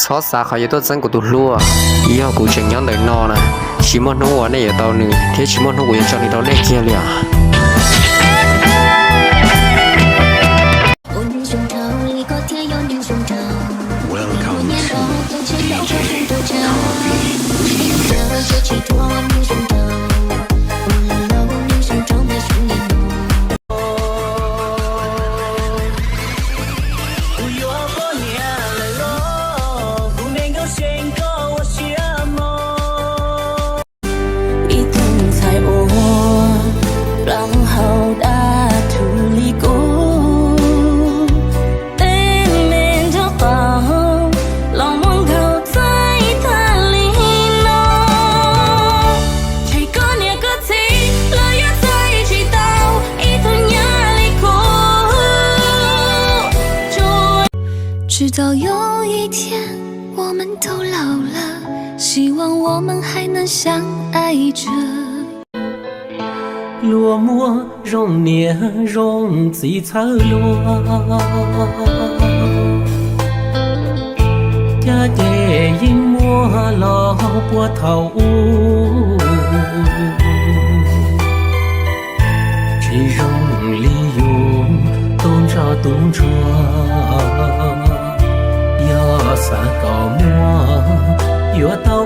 xót xa khỏi yếu tố dân của tụi lúa ý họ cũng chẳng nhắn lời no nè chỉ muốn nó ở đây ở tao nữa thế chỉ muốn nó quên cho đi đâu đây kia liền直到有一天我们都老了，希望我们还能相爱着。落寞容年容几彩落，家的银幕老波涛舞，只容理由东着东着。要散高沫，越到